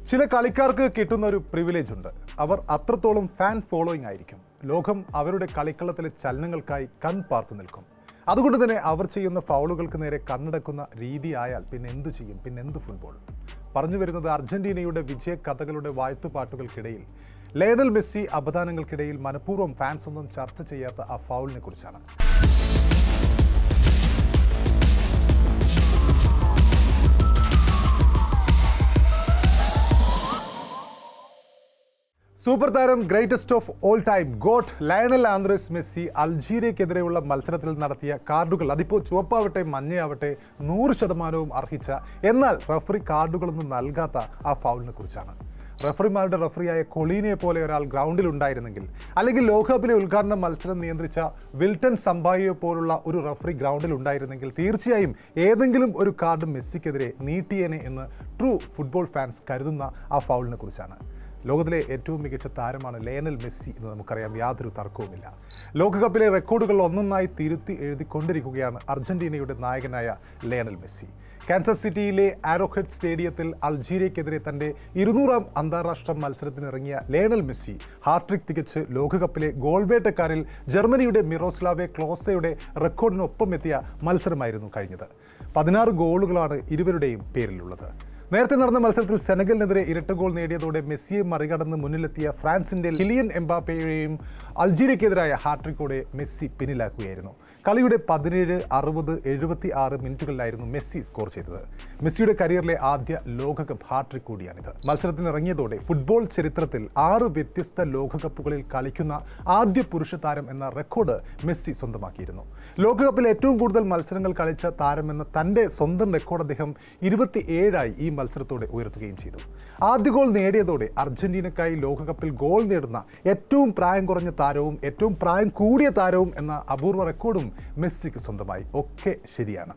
ചില കളിക്കാർക്ക് കിട്ടുന്ന ഒരു പ്രിവിലേജ് ഉണ്ട്. അവർ അത്രത്തോളം ഫാൻ ഫോളോയിങ് ആയിരിക്കും. ലോകം അവരുടെ കളിക്കളത്തിലെ ചലനങ്ങൾക്കായി കൺപാർത്തു നിൽക്കും. അതുകൊണ്ട് തന്നെ അവർ ചെയ്യുന്ന ഫൗളുകൾക്ക് നേരെ കണ്ണടക്കുന്ന രീതിയായാൽ പിന്നെ എന്തു ചെയ്യും, പിന്നെ എന്ത് ഫുട്ബോൾ? പറഞ്ഞു വരുന്നത് അർജന്റീനയുടെ വിജയ കഥകളുടെ വാഴ്ത്തുപാട്ടുകൾക്കിടയിൽ ലയണൽ മെസ്സി അപദാനങ്ങൾക്കിടയിൽ മനഃപൂർവ്വം ഫാൻസ് ഒന്നും ചർച്ച ചെയ്യാത്ത ആ ഫൗളിനെ കുറിച്ചാണ്. സൂപ്പർ താരം, greatest of all time GOAT Lionel Andres Messi അൾജീരിയക്കെതിരെയുള്ള മത്സരത്തിൽ നടത്തിയ കാർഡുകൾ, അതിപ്പോൾ ചുവപ്പാവട്ടെ മഞ്ഞയാവട്ടെ 100% അർഹിച്ച, എന്നാൽ റഫറി കാർഡുകളൊന്നും നൽകാത്ത ആ ഫൗളിനെ കുറിച്ചാണ്. റഫറിമാരുടെ റഫറിയായ കൊളീനയെ പോലെ ഒരാൾ ഗ്രൗണ്ടിൽ ഉണ്ടായിരുന്നെങ്കിൽ, അല്ലെങ്കിൽ ലോകകപ്പിലെ ഉദ്ഘാടന മത്സരം നിയന്ത്രിച്ച വിൽട്ടൺ സമ്പായിയെ പോലുള്ള ഒരു റഫറി ഗ്രൗണ്ടിൽ ഉണ്ടായിരുന്നെങ്കിൽ തീർച്ചയായും ഏതെങ്കിലും ഒരു കാർഡ് മെസ്സിക്കെതിരെ നീട്ടിയേനെ എന്ന് ട്രൂ ഫുട്ബോൾ ഫാൻസ് കരുതുന്ന ആ ഫൗളിനെ കുറിച്ചാണ്. ലോകത്തിലെ ഏറ്റവും മികച്ച താരമാണ് ലയണൽ മെസ്സി എന്ന് നമുക്കറിയാം, യാതൊരു തർക്കവുമില്ല. ലോകകപ്പിലെ റെക്കോർഡുകൾ ഒന്നൊന്നായി തിരുത്തി എഴുതിക്കൊണ്ടിരിക്കുകയാണ് അർജന്റീനയുടെ നായകനായ ലയണൽ മെസ്സി. കാൻസസ് സിറ്റിയിലെ ആരോഹെഡ് സ്റ്റേഡിയത്തിൽ അൾജീരിയക്കെതിരെ തൻ്റെ 200ാം അന്താരാഷ്ട്ര മത്സരത്തിനിറങ്ങിയ ലയണൽ മെസ്സി ഹാട്രിക് തികച്ച് ലോകകപ്പിലെ ഗോൾ വേട്ടക്കാരിൽ ജർമ്മനിയുടെ മിറോസ്ലാവെ ക്ലോസയുടെ റെക്കോർഡിനൊപ്പം എത്തിയ മത്സരമായിരുന്നു കഴിഞ്ഞത്. 16 ഗോളുകളാണ് ഇരുവരുടെയും പേരിലുള്ളത്. നേരത്തെ നടന്ന മത്സരത്തിൽ സെനഗലിനെതിരെ ഇരട്ട ഗോൾ നേടിയതോടെ മെസ്സിയെ മറികടന്ന് മുന്നിലെത്തിയ ഫ്രാൻസിന്റെ കിലിയൻ എംബാപ്പയെയും അൾജീരിയക്കെതിരായ ഹാട്രിക്കോടെ മെസ്സി പിന്നിലാക്കുകയായിരുന്നു. കളിയുടെ 17, 60, 76 മിനിറ്റുകളിലായിരുന്നു മെസ്സി സ്കോർ ചെയ്തത്. മെസ്സിയുടെ കരിയറിലെ ആദ്യ ലോകകപ്പ് ഹാട്രിക് കൂടിയാണിത്. മത്സരത്തിനിറങ്ങിയതോടെ ഫുട്ബോൾ ചരിത്രത്തിൽ 6 വ്യത്യസ്ത ലോകകപ്പുകളിൽ കളിക്കുന്ന ആദ്യ പുരുഷ താരം എന്ന റെക്കോർഡ് മെസ്സി സ്വന്തമാക്കിയിരുന്നു. ലോകകപ്പിൽ ഏറ്റവും കൂടുതൽ മത്സരങ്ങൾ കളിച്ച താരമെന്ന തൻ്റെ സ്വന്തം റെക്കോർഡ് അദ്ദേഹം 27ആയി ഈ മത്സരത്തോടെ ഉയർത്തുകയും ചെയ്തു. ആദ്യ ഗോൾ നേടിയതോടെ അർജന്റീനക്കായി ലോകകപ്പിൽ ഗോൾ നേടുന്ന ഏറ്റവും പ്രായം കുറഞ്ഞ താരവും ഏറ്റവും പ്രായം കൂടിയ താരവും എന്ന അപൂർവ റെക്കോർഡും മെസ്സിക്ക് സ്വന്തമായി. ഒക്കെ ശരിയാണ്.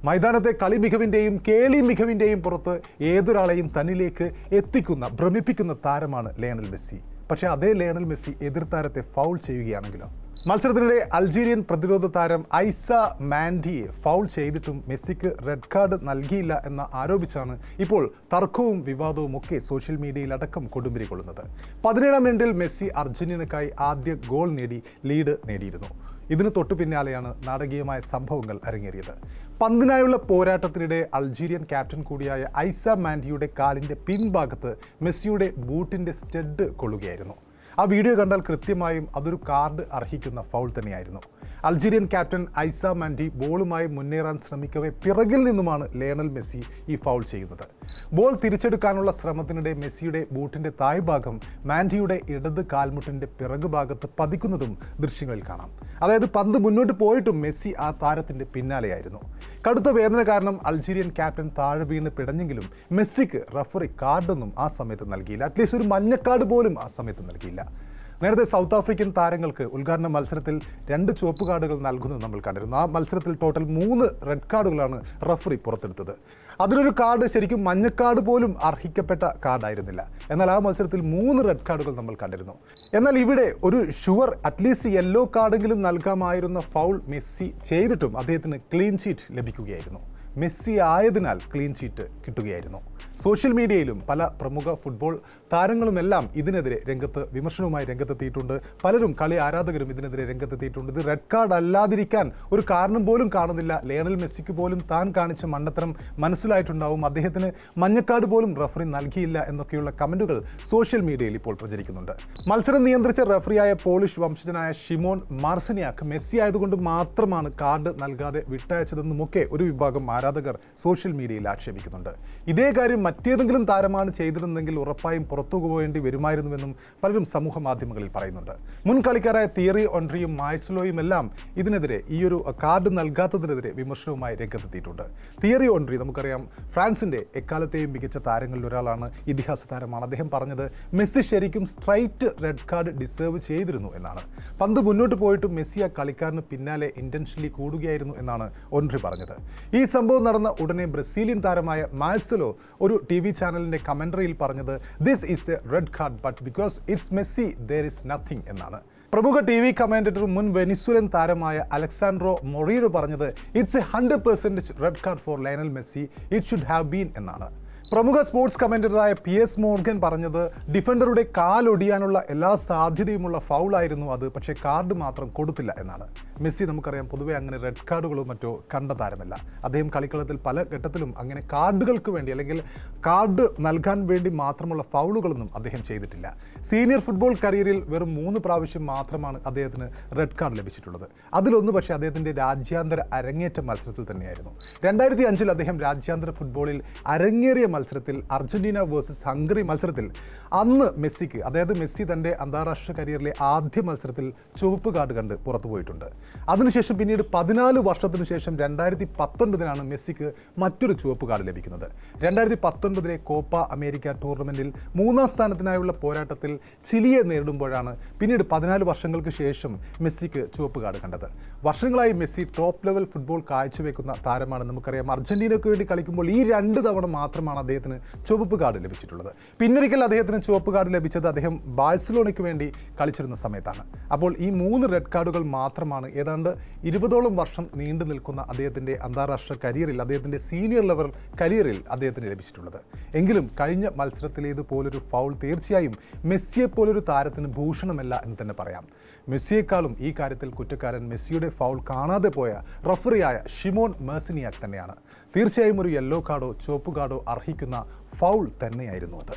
മൈതാനത്തെ കളി മികവിൻ്റെയും കേളി മികവിൻ്റെയും പുറത്ത് ഏതൊരാളെയും തന്നിലേക്ക് എത്തിക്കുന്ന, ഭ്രമിപ്പിക്കുന്ന താരമാണ് ലയണൽ മെസ്സി. പക്ഷേ അതേ ലയണൽ മെസ്സി എതിർ താരത്തെ ഫൗൾ ചെയ്യുകയാണെങ്കിലോ? മത്സരത്തിനിടെ അൾജീരിയൻ പ്രതിരോധ താരം ഐസ മാൻഡിയെ ഫൗൾ ചെയ്തിട്ടും മെസ്സിക്ക് റെഡ് കാർഡ് നൽകിയില്ല എന്ന് ആരോപിച്ചാണ് ഇപ്പോൾ തർക്കവും വിവാദവും ഒക്കെ സോഷ്യൽ മീഡിയയിലടക്കം കൊടുമ്പിരി കൊള്ളുന്നത്. 17ാം മിനിറ്റിൽ മെസ്സി അർജന്റീനക്കായി ആദ്യ ഗോൾ നേടി ലീഡ് നേടിയിരുന്നു. ഇതിന് തൊട്ടു പിന്നാലെയാണ് നാടകീയമായ സംഭവങ്ങൾ അരങ്ങേറിയത്. പന്തിനായുള്ള പോരാട്ടത്തിനിടെ അൾജീരിയൻ ക്യാപ്റ്റൻ കൂടിയായ ഐസ മാൻഡിയുടെ കാലിൻ്റെ പിൻഭാഗത്ത് മെസ്സിയുടെ ബൂട്ടിൻ്റെ സ്റ്റഡ് കൊള്ളുകയായിരുന്നു. ആ വീഡിയോ കണ്ടാൽ കൃത്യമായും അതൊരു കാർഡ് അർഹിക്കുന്ന ഫൗൾ തന്നെയായിരുന്നു. അൾജീരിയൻ ക്യാപ്റ്റൻ ഐസ മാൻഡി ബോളുമായി മുന്നേറാൻ ശ്രമിക്കവേ പിറകിൽ നിന്നുമാണ് ലയണൽ മെസ്സി ഈ ഫൗൾ ചെയ്യുന്നത്. ബോൾ തിരിച്ചെടുക്കാനുള്ള ശ്രമത്തിനിടെ മെസ്സിയുടെ ബൂട്ടിൻ്റെ താഴ്ഭാഗം മാൻഡിയുടെ ഇടത് കാൽമുട്ടിൻ്റെ പിറകു ഭാഗത്ത് പതിക്കുന്നതും ദൃശ്യങ്ങളിൽ കാണാം. അതായത് പന്ത് മുന്നോട്ട് പോയിട്ടും മെസ്സി ആ താരത്തിൻ്റെ പിന്നാലെയായിരുന്നു. കടുത്ത വേദന കാരണം അൾജീരിയൻ ക്യാപ്റ്റൻ താഴെ വീണ് പിടഞ്ഞെങ്കിലും മെസ്സിക്ക് റഫറി കാർഡൊന്നും ആ സമയത്ത് നൽകിയില്ല. അറ്റ്ലീസ്റ്റ് ഒരു മഞ്ഞക്കാർഡ് പോലും ആ സമയത്ത് നൽകിയില്ല. നേരത്തെ സൗത്ത് ആഫ്രിക്കൻ താരങ്ങൾക്ക് ഉദ്ഘാടന മത്സരത്തിൽ 2 ചുവപ്പ് കാർഡുകൾ നൽകുന്നത് നമ്മൾ കണ്ടിരുന്നു. ആ മത്സരത്തിൽ ടോട്ടൽ 3 റെഡ് കാർഡുകളാണ് റഫറി പുറത്തെടുത്തത്. അതിലൊരു കാർഡ് ശരിക്കും മഞ്ഞക്കാർഡ് പോലും അർഹിക്കപ്പെട്ട കാർഡായിരുന്നില്ല. എന്നാൽ ആ മത്സരത്തിൽ 3 റെഡ് കാർഡുകൾ നമ്മൾ കണ്ടിരുന്നു. എന്നാൽ ഇവിടെ ഒരു ഷുവർ അറ്റ്ലീസ്റ്റ് യെല്ലോ കാർഡെങ്കിലും നൽകാമായിരുന്ന ഫൗൾ മെസ്സി ചെയ്തിട്ടും അദ്ദേഹത്തിന് ക്ലീൻ ചീറ്റ് ലഭിക്കുകയായിരുന്നു. മെസ്സി ആയതിനാൽ ക്ലീൻ ചീറ്റ് കിട്ടുകയായിരുന്നു. സോഷ്യൽ മീഡിയയിലും പല പ്രമുഖ ഫുട്ബോൾ താരങ്ങളുമെല്ലാം ഇതിനെതിരെ വിമർശനവുമായി രംഗത്തെത്തിയിട്ടുണ്ട്. പലരും, കളി ആരാധകരും ഇതിനെതിരെ രംഗത്തെത്തിയിട്ടുണ്ട്. ഇത് റെഡ് കാർഡ് അല്ലാതിരിക്കാൻ ഒരു കാരണം പോലും കാണുന്നില്ല. ലയണൽ മെസ്സിക്ക് പോലും താൻ കാണിച്ച മണ്ടത്തരം മനസ്സിലായിട്ടുണ്ടാവും. അദ്ദേഹത്തിന് മഞ്ഞക്കാർഡ് പോലും റഫറി നൽകിയില്ല എന്നൊക്കെയുള്ള കമൻറ്റുകൾ സോഷ്യൽ മീഡിയയിൽ ഇപ്പോൾ പ്രചരിക്കുന്നുണ്ട്. മത്സരം നിയന്ത്രിച്ച റഫറിയായ പോളിഷ് വംശജനായ ഷിമോൺ മാർസിനിയാക്ക് മെസ്സി ആയതുകൊണ്ട് മാത്രമാണ് കാർഡ് നൽകാതെ വിട്ടയച്ചതെന്നുമൊക്കെ ഒരു വിഭാഗം ആരാധകർ സോഷ്യൽ മീഡിയയിൽ ആക്ഷേപിക്കുന്നുണ്ട്. ഇതേ കാര്യം മറ്റേതെങ്കിലും താരമാണ് ചെയ്തിരുന്നെങ്കിൽ ഉറപ്പായും പുറത്തു പോകേണ്ടി വരുമായിരുന്നുവെന്നും പലരും സമൂഹ മാധ്യമങ്ങളിൽ പറയുന്നുണ്ട്. മുൻ കളിക്കാരായ തിയറി ഓൺറിയും മാഴ്സലോയും എല്ലാം ഇതിനെതിരെ, ഈ ഒരു കാർഡ് നൽകാത്തതിനെതിരെ വിമർശനവുമായി രംഗത്തെത്തിയിട്ടുണ്ട്. തിയറി ഓൺറി നമുക്കറിയാം, ഫ്രാൻസിൻ്റെ എക്കാലത്തെയും മികച്ച താരങ്ങളിൽ ഒരാളാണ്, ഇതിഹാസ താരമാണ്. അദ്ദേഹം പറഞ്ഞത് മെസ്സി ശരിക്കും സ്ട്രൈറ്റ് റെഡ് കാർഡ് ഡിസേർവ് ചെയ്തിരുന്നു എന്നാണ്. പന്ത് മുന്നോട്ട് പോയിട്ടും മെസ്സി ആ കളിക്കാരന് പിന്നാലെ ഇൻറ്റൻഷനലി കൂടുകയായിരുന്നു എന്നാണ് ഓൺറി പറഞ്ഞത്. ഈ സംഭവം നടന്ന ഉടനെ ബ്രസീലിയൻ താരമായ മാഴ്സലോ ഒരു TV ചാനലിൻ്റെ കമൻട്രിയിൽ പറഞ്ഞത് this is a red card but because it's Messi there is nothing എന്നാണ്. പ്രമുഖ TV കമന്റേറ്റർ മുൻ വെനിസ്വേലൻ താരമായ അലക്സാൻഡ്രോ മൊറീനോ പറഞ്ഞത് it's a 100% red card for Lionel Messi, it should have been എന്നാണ്. പ്രമുഖ സ്പോർട്സ് കമന്ററായ PS മോർഗൻ പറഞ്ഞത് ഡിഫൻഡറുടെ കാലൊടിയാനുള്ള എല്ലാ സാധ്യതയുമുള്ള ഫൗളായിരുന്നു അത്, പക്ഷേ കാർഡ് മാത്രം കൊടുത്തില്ല എന്നാണ്. മെസ്സി നമുക്കറിയാം പൊതുവെ അങ്ങനെ റെഡ് കാർഡുകളോ മറ്റോ കണ്ട താരമല്ല. അദ്ദേഹം കളിക്കളത്തിൽ പല ഘട്ടത്തിലും അങ്ങനെ കാർഡുകൾക്ക് വേണ്ടി അല്ലെങ്കിൽ കാർഡ് നൽകാൻ വേണ്ടി മാത്രമുള്ള ഫൗളുകളൊന്നും അദ്ദേഹം ചെയ്തിട്ടില്ല. സീനിയർ ഫുട്ബോൾ കരിയറിൽ വെറും 3 പ്രാവശ്യം മാത്രമാണ് അദ്ദേഹത്തിന് റെഡ് കാർഡ് ലഭിച്ചിട്ടുള്ളത്. അതിലൊന്ന് പക്ഷേ അദ്ദേഹത്തിൻ്റെ രാജ്യാന്തര അരങ്ങേറ്റ മത്സരത്തിൽ തന്നെയായിരുന്നു. 2005 അദ്ദേഹം രാജ്യാന്തര ഫുട്ബോളിൽ അരങ്ങേറിയ മത്സരത്തിൽ അർജന്റീന വേഴ്സസ് ഹംഗറി മത്സരത്തിൽ അന്ന് മെസ്സിക്ക്, അതായത് മെസ്സി തൻ്റെ അന്താരാഷ്ട്ര കരിയറിലെ ആദ്യ മത്സരത്തിൽ ചുവപ്പ് കാർഡ് കണ്ട് പുറത്തു പോയിട്ടുണ്ട്. അതിനുശേഷം പിന്നീട് 14 വർഷത്തിനു ശേഷം 2019 മെസ്സിക്ക് മറ്റൊരു ചുവപ്പ് കാർഡ് ലഭിക്കുന്നത്. 2019 കോപ്പ അമേരിക്ക ടൂർണമെൻറ്റിൽ 3ാം സ്ഥാനത്തിനായുള്ള പോരാട്ടത്തിൽ ചിലിയെ നേരിടുമ്പോഴാണ് പിന്നീട് 14 വർഷങ്ങൾക്ക് ശേഷം മെസ്സിക്ക് ചുവപ്പ് കാർഡ് കണ്ടത്. വർഷങ്ങളായി മെസ്സി ടോപ്പ് ലെവൽ ഫുട്ബോൾ കാഴ്ചവെക്കുന്ന താരമാണ്. നമുക്കറിയാം അർജന്റീനയ്ക്ക് വേണ്ടി കളിക്കുമ്പോൾ ഈ 2 തവണ മാത്രമാണ് അദ്ദേഹത്തിന് ചുവപ്പ് കാർഡ് ലഭിച്ചിട്ടുള്ളത്. പിന്നൊരിക്കൽ അദ്ദേഹത്തിന് ചുവപ്പ് കാർഡ് ലഭിച്ചത് അദ്ദേഹം ബാഴ്സലോണയ്ക്ക് വേണ്ടി കളിച്ചിരുന്ന സമയത്താണ്. അപ്പോൾ ഈ 3 റെഡ് കാർഡുകൾ മാത്രമാണ് ഏതാണ്ട് 20ഓളം വർഷം നീണ്ടു നിൽക്കുന്ന അദ്ദേഹത്തിൻ്റെ അന്താരാഷ്ട്ര കരിയറിൽ, അദ്ദേഹത്തിൻ്റെ സീനിയർ ലെവൽ കരിയറിൽ അദ്ദേഹത്തിന് ലഭിച്ചിട്ടുള്ളത്. എങ്കിലും കഴിഞ്ഞ മത്സരത്തിലേതുപോലൊരു ഫൗൾ തീർച്ചയായും മെസ്സിയെപ്പോലൊരു താരത്തിന് ഭൂഷണമല്ല എന്ന് തന്നെ പറയാം. മെസ്സിയെക്കാളും ഈ കാര്യത്തിൽ കുറ്റക്കാരൻ മെസ്സിയുടെ ഫൗൾ കാണാതെ പോയ റഫറിയായ ഷിമോൺ മെർസിനിയാക് തന്നെയാണ്. തീർച്ചയായും ഒരു യെല്ലോ കാർഡോ ചുവപ്പ് കാർഡോ അർഹിക്കുന്ന ഫൗൾ തന്നെയായിരുന്നു അത്.